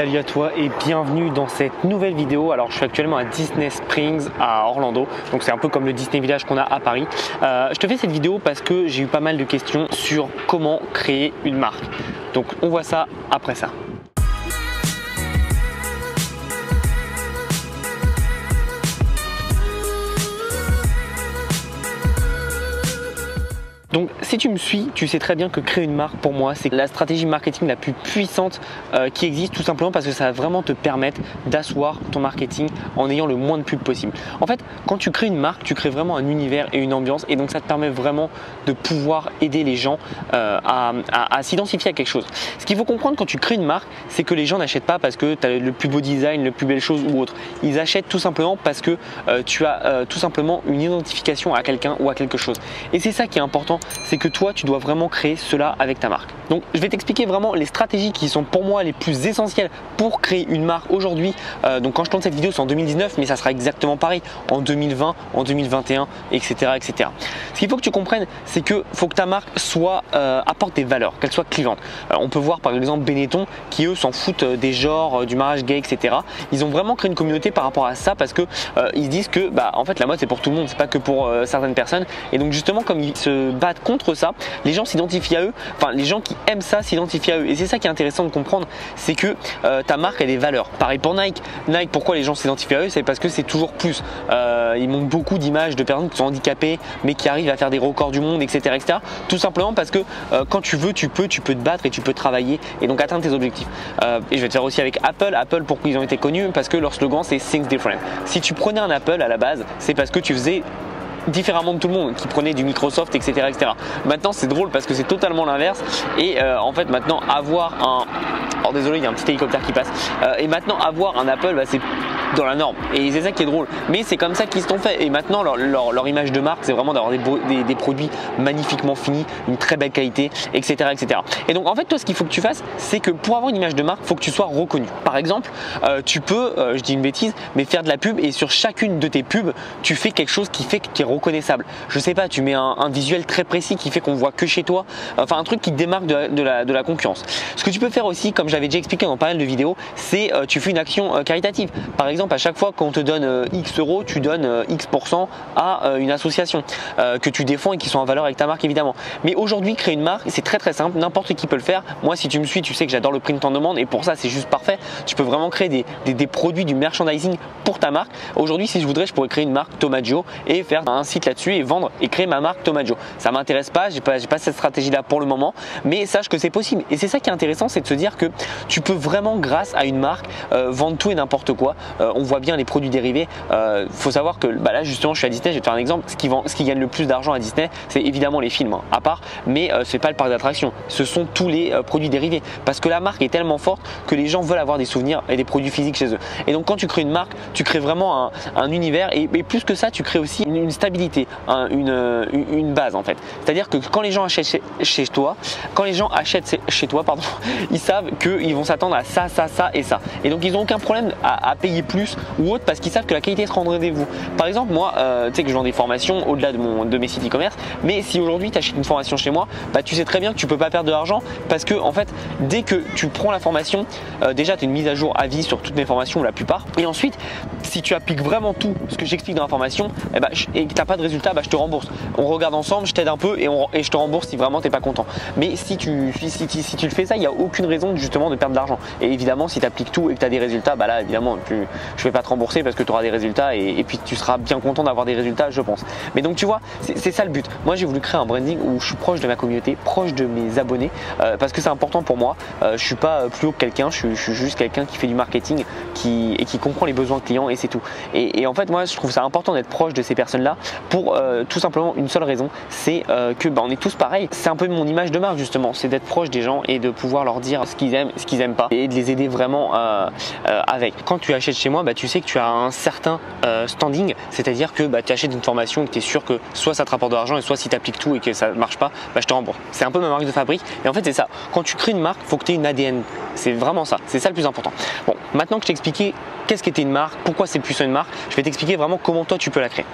Salut à toi et bienvenue dans cette nouvelle vidéo. Alors je suis actuellement à Disney Springs à Orlando, donc c'est un peu comme le Disney Village qu'on a à Paris. Je te fais cette vidéo parce que j'ai eu pas mal de questions sur comment créer une marque. Donc on voit ça après ça. Donc si tu me suis, tu sais très bien que créer une marque pour moi c'est la stratégie marketing la plus puissante qui existe, tout simplement parce que ça va vraiment te permettre d'asseoir ton marketing en ayant le moins de pubs possible. En fait, quand tu crées une marque, tu crées vraiment un univers et une ambiance, et donc ça te permet vraiment de pouvoir aider les gens à s'identifier à quelque chose. Ce qu'il faut comprendre quand tu crées une marque, c'est que les gens n'achètent pas parce que tu as le plus beau design, le plus belle chose ou autre. Ils achètent tout simplement parce que tu as tout simplement une identification à quelqu'un ou à quelque chose. Et c'est ça qui est important, c'est que toi tu dois vraiment créer cela avec ta marque. Donc je vais t'expliquer vraiment les stratégies qui sont pour moi les plus essentielles pour créer une marque aujourd'hui. Donc quand je tourne cette vidéo c'est en 2019, mais ça sera exactement pareil en 2020, en 2021, etc. etc. Ce qu'il faut que tu comprennes, c'est que faut que ta marque apporte des valeurs, qu'elle soit clivante. On peut voir par exemple Benetton qui eux s'en foutent des genres, du mariage gay, etc. Ils ont vraiment créé une communauté par rapport à ça parce que ils disent que en fait la mode c'est pour tout le monde, c'est pas que pour certaines personnes. Et donc justement comme ils se battent contre ça, les gens s'identifient à eux, enfin les gens qui aiment ça s'identifient à eux, et c'est ça qui est intéressant de comprendre, c'est que ta marque a des valeurs. Pareil pour Nike, pourquoi les gens s'identifient à eux, c'est parce que c'est toujours plus, ils montrent beaucoup d'images de personnes qui sont handicapées mais qui arrivent à faire des records du monde, etc. etc. Tout simplement parce que quand tu veux, tu peux te battre et tu peux travailler et donc atteindre tes objectifs. Et je vais te faire aussi avec Apple, pourquoi ils ont été connus, parce que leur slogan c'est Think Different. Si tu prenais un Apple à la base, c'est parce que tu faisais différemment de tout le monde, qui prenait du Microsoft, etc. etc. Maintenant c'est drôle parce que c'est totalement l'inverse, et en fait maintenant avoir un... Alors désolé, il y a un petit hélicoptère qui passe, et maintenant avoir un Apple, c'est dans la norme, et c'est ça qui est drôle, mais c'est comme ça qu'ils se sont fait. Et maintenant leur image de marque c'est vraiment d'avoir des produits magnifiquement finis, une très belle qualité, etc. etc. Et donc en fait toi ce qu'il faut que tu fasses, c'est que pour avoir une image de marque, il faut que tu sois reconnu. Par exemple tu peux, je dis une bêtise, mais faire de la pub, et sur chacune de tes pubs tu fais quelque chose qui fait que tu es reconnaissable. Je sais pas, tu mets un visuel très précis qui fait qu'on voit que chez toi, enfin un truc qui te démarque de la concurrence. Ce que tu peux faire aussi, comme j'avais déjà expliqué dans pas mal de vidéos, c'est tu fais une action caritative. Par exemple, à chaque fois qu'on te donne X euros, tu donnes X% à une association que tu défends et qui sont en valeur avec ta marque évidemment. Mais aujourd'hui, créer une marque, c'est très très simple, n'importe qui peut le faire. Moi, si tu me suis, tu sais que j'adore le print on demand, et pour ça c'est juste parfait. Tu peux vraiment créer des produits, du merchandising pour ta marque. Aujourd'hui, si je voudrais, je pourrais créer une marque Tomaggio et faire un site là-dessus et vendre et créer ma marque Tomaggio. Ça m'intéresse pas, j'ai pas cette stratégie là pour le moment, mais sache que c'est possible. Et c'est ça qui est intéressant, c'est de se dire que tu peux vraiment, grâce à une marque, vendre tout et n'importe quoi. On voit bien les produits dérivés. Faut savoir que là justement, je suis à Disney, je vais te faire un exemple. Ce qui gagne le plus d'argent à Disney, c'est évidemment les films, à part, mais c'est pas le parc d'attractions. Ce sont tous les produits dérivés, parce que la marque est tellement forte que les gens veulent avoir des souvenirs et des produits physiques chez eux. Et donc quand tu crées une marque, tu crées vraiment un univers, et plus que ça, tu crées aussi une stabilité, une base en fait. C'est-à-dire que quand les gens achètent chez toi, ils savent qu'ils vont s'attendre à ça, ça, ça et ça. Et donc ils n'ont aucun problème à payer plus ou autre, parce qu'ils savent que la qualité sera au rendez-vous. Par exemple, moi, tu sais que je vends des formations au-delà de mes sites e-commerce, mais si aujourd'hui tu achètes une formation chez moi, tu sais très bien que tu peux pas perdre de l'argent, parce que en fait, dès que tu prends la formation, déjà tu as une mise à jour à vie sur toutes mes formations ou la plupart, et ensuite si tu appliques vraiment tout ce que j'explique dans la formation, et que tu n'as pas de résultat, je te rembourse. On regarde ensemble, je t'aide un peu et je te rembourse si vraiment tu n'es pas content. Mais si tu le fais ça, il n'y a aucune raison justement de perdre de l'argent. Et évidemment, si tu appliques tout et que tu as des résultats, là évidemment je ne vais pas te rembourser parce que tu auras des résultats, et puis tu seras bien content d'avoir des résultats, je pense. Mais donc tu vois, c'est ça le but. Moi j'ai voulu créer un branding où je suis proche de ma communauté, proche de mes abonnés, parce que c'est important pour moi. Je suis pas plus haut que quelqu'un, je suis juste quelqu'un qui fait du marketing et qui comprend les besoins clients, et c'est tout. Et en fait moi je trouve ça important d'être proche de ces personnes là pour tout simplement une seule raison, c'est que on est tous pareils. C'est un peu mon image de marque justement, c'est d'être proche des gens et de pouvoir leur dire ce qu'ils aiment, ce qu'ils aiment pas, et de les aider vraiment avec. Quand tu achètes chez moi, tu sais que tu as un certain standing, c'est-à-dire que tu achètes une formation et que tu es sûr que soit ça te rapporte de l'argent, et soit si tu appliques tout et que ça marche pas, je te rembourse. C'est un peu ma marque de fabrique, et en fait c'est ça. Quand tu crées une marque, il faut que tu aies une ADN, c'est vraiment ça, c'est ça le plus important. Bon, maintenant que je t'ai expliqué qu'est-ce qu'était une marque, pourquoi c'est puissant une marque, je vais t'expliquer vraiment comment toi tu peux la créer.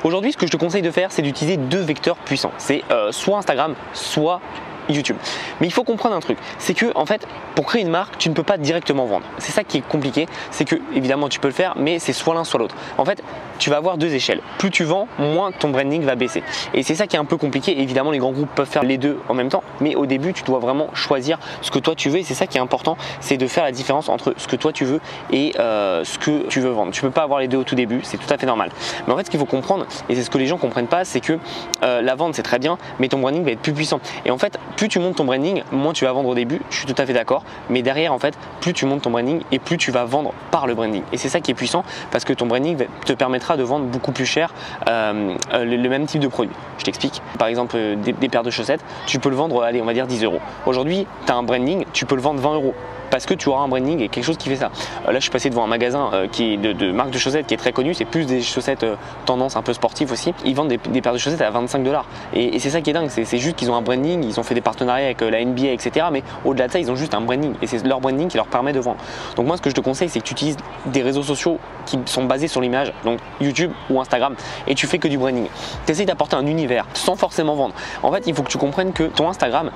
Aujourd'hui, ce que je te conseille de faire, c'est d'utiliser deux vecteurs puissants. C'est soit Instagram, soit YouTube. Mais il faut comprendre un truc, c'est que en fait, pour créer une marque, tu ne peux pas directement vendre. C'est ça qui est compliqué, c'est que évidemment tu peux le faire, mais c'est soit l'un soit l'autre. En fait, tu vas avoir deux échelles. Plus tu vends, moins ton branding va baisser. Et c'est ça qui est un peu compliqué. Évidemment, les grands groupes peuvent faire les deux en même temps, mais au début, tu dois vraiment choisir ce que toi tu veux. Et c'est ça qui est important, c'est de faire la différence entre ce que toi tu veux et ce que tu veux vendre. Tu peux pas avoir les deux au tout début, c'est tout à fait normal. Mais en fait, ce qu'il faut comprendre, et c'est ce que les gens comprennent pas, c'est que la vente c'est très bien, mais ton branding va être plus puissant. Et en fait, plus tu montes ton branding, moins tu vas vendre au début. Je suis tout à fait d'accord. Mais derrière, en fait, plus tu montes ton branding et plus tu vas vendre par le branding. Et c'est ça qui est puissant parce que ton branding te permettra de vendre beaucoup plus cher le même type de produit. Je t'explique. Par exemple, des paires de chaussettes, tu peux le vendre, allez, on va dire 10 euros. Aujourd'hui, tu as un branding, tu peux le vendre 20 euros. Parce que tu auras un branding et quelque chose qui fait ça. Là, je suis passé devant un magasin qui est de marque de chaussettes qui est très connu. C'est plus des chaussettes tendance un peu sportives aussi. Ils vendent des paires de chaussettes à 25 $. Et c'est ça qui est dingue. C'est juste qu'ils ont un branding. Ils ont fait des partenariats avec la NBA, etc. Mais au-delà de ça, ils ont juste un branding. Et c'est leur branding qui leur permet de vendre. Donc moi, ce que je te conseille, c'est que tu utilises des réseaux sociaux qui sont basés sur l'image, donc YouTube ou Instagram, et tu fais que du branding. Tu essaies d'apporter un univers sans forcément vendre. En fait, il faut que tu comprennes que ton Instagram,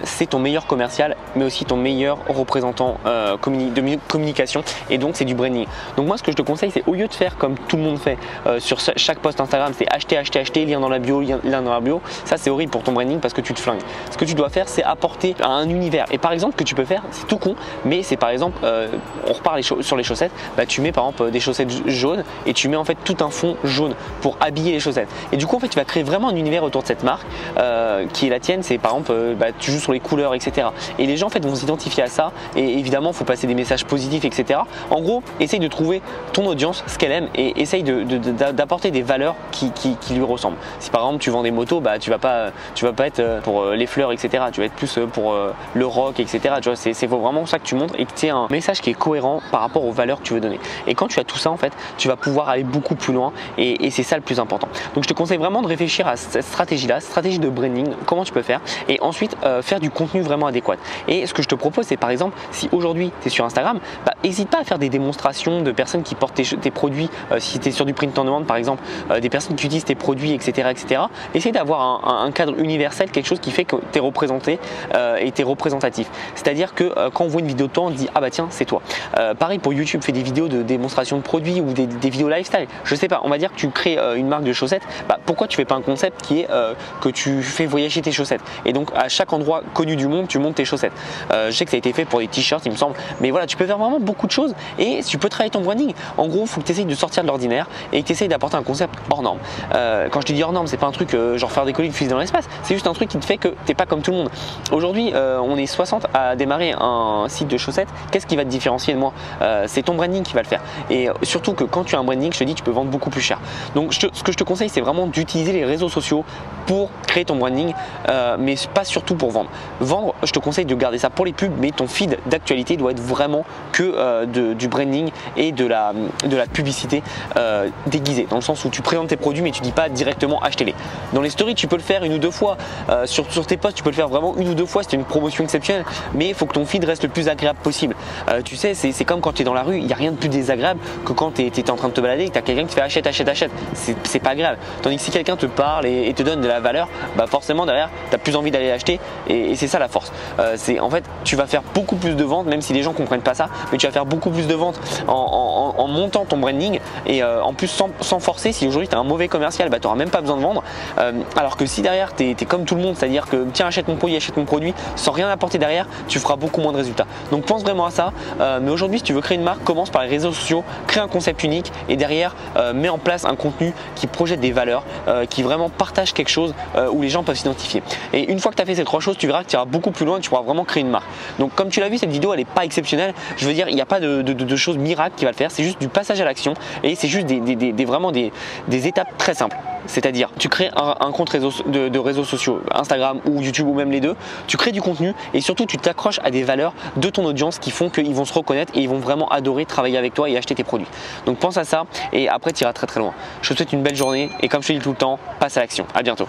c'est ton meilleur commercial, mais aussi ton meilleur représentant de communication, et donc c'est du branding. Donc moi, ce que je te conseille, c'est au lieu de faire comme tout le monde fait sur chaque post Instagram, c'est acheter, lien dans la bio, lien dans la bio. Ça, c'est horrible pour ton branding parce que tu te flingues. Ce que tu dois faire, c'est apporter un univers. Et par exemple, que tu peux faire, c'est tout con, mais c'est par exemple, on repart sur les chaussettes, bah, tu mets par exemple des chaussettes jaunes et tu mets en fait tout un fond jaune pour habiller les chaussettes. Et du coup, en fait, tu vas créer vraiment un univers autour de cette marque qui est la tienne. C'est par exemple, tu joues sur les couleurs, etc. Et les gens en fait vont s'identifier à ça. Et évidemment, il faut passer des messages positifs, etc. En gros, essaye de trouver ton audience, ce qu'elle aime, et essaye d'apporter des valeurs qui lui ressemblent. Si par exemple tu vends des motos, bah, tu vas pas être pour les fleurs, etc. Tu vas être plus pour le rock, etc. Tu vois, c'est vraiment ça que tu montres et que tu aies un message qui est cohérent par rapport aux valeurs que tu veux donner. Et quand tu as tout ça, en fait, tu vas pouvoir aller beaucoup plus loin et c'est ça le plus important. Donc je te conseille vraiment de réfléchir à cette stratégie-là, stratégie de branding, comment tu peux faire, et ensuite faire du contenu vraiment adéquat. Et ce que je te propose, c'est par exemple, si aujourd'hui tu es sur Instagram, bah, n'hésite pas à faire des démonstrations de personnes qui portent tes produits. Si tu es sur du print on demand par exemple, des personnes qui utilisent tes produits, etc. Essaye d'avoir un cadre universel, quelque chose qui fait que tu es représenté et tu es représentatif. C'est-à-dire que quand on voit une vidéo de toi, on dit ah bah tiens, c'est toi. Pareil pour YouTube, fais des vidéos de démonstration de produits ou des vidéos lifestyle. Je sais pas, on va dire que tu crées une marque de chaussettes, bah, pourquoi tu fais pas un concept qui est que tu fais voyager tes chaussettes, et donc à chaque endroit connu du monde tu montes tes chaussettes. Je sais que ça a été fait pour des t-shirts il me semble, mais voilà, tu peux faire vraiment beaucoup de choses et tu peux travailler ton branding. En gros, il faut que tu essayes de sortir de l'ordinaire et que tu essayes d'apporter un concept hors norme. Quand je te dis hors norme, c'est pas un truc genre faire décoller une fusée dans l'espace, c'est juste un truc qui te fait que t'es pas comme tout le monde. Aujourd'hui, on est 60 à démarrer un site de chaussettes. Qu'est-ce qui va te différencier de moi? C'est ton branding qui va le faire. Et surtout que quand tu as un branding, je te dis, tu peux vendre beaucoup plus cher. Donc ce que je te conseille, c'est vraiment d'utiliser les réseaux sociaux pour créer ton branding, mais pas surtout pour vendre. Vendre, je te conseille de garder ça pour les pubs, mais ton feed d'actualité doit être vraiment que du branding et de la publicité déguisée, dans le sens où tu présentes tes produits mais tu dis pas directement achetez-les. Dans les stories, tu peux le faire une ou deux fois, sur tes posts, tu peux le faire vraiment une ou deux fois, c'est une promotion exceptionnelle, mais il faut que ton feed reste le plus agréable possible. Tu sais, c'est comme quand tu es dans la rue, il n'y a rien de plus désagréable que quand tu es en train de te balader et que tu as quelqu'un qui te fait achète, c'est pas agréable. Tandis que si quelqu'un te parle et te donne de la valeur, bah forcément derrière tu as plus envie d'aller acheter, et c'est ça la force. En fait, tu vas faire beaucoup plus de ventes, même si les gens comprennent pas ça, mais tu vas faire beaucoup plus de ventes en montant ton branding, et en plus sans forcer. Si aujourd'hui tu as un mauvais commercial, bah, tu n'auras même pas besoin de vendre, alors que si derrière tu es comme tout le monde, c'est à dire que tiens, achète mon produit sans rien apporter derrière, tu feras beaucoup moins de résultats. Donc pense vraiment à ça, mais aujourd'hui si tu veux créer une marque, commence par les réseaux sociaux, crée un concept unique, et derrière mets en place un contenu qui projette des valeurs, qui vraiment partage quelque chose où les gens peuvent s'identifier. Et une fois que tu as fait ces trois choses, tu verras que tu iras beaucoup plus loin et tu pourras vraiment créer une marque. Donc comme tu l'as vu, cette vidéo elle n'est pas exceptionnelle, je veux dire, il n'y a pas de choses miracles qui va le faire, c'est juste du passage à l'action, et c'est juste vraiment des étapes très simples. C'est-à-dire, tu crées un compte de réseaux sociaux, Instagram ou YouTube ou même les deux, tu crées du contenu et surtout tu t'accroches à des valeurs de ton audience qui font qu'ils vont se reconnaître et ils vont vraiment adorer travailler avec toi et acheter tes produits. Donc pense à ça et après tu iras très très loin. Je te souhaite une belle journée et comme je te dis tout le temps, passe à l'action. À bientôt.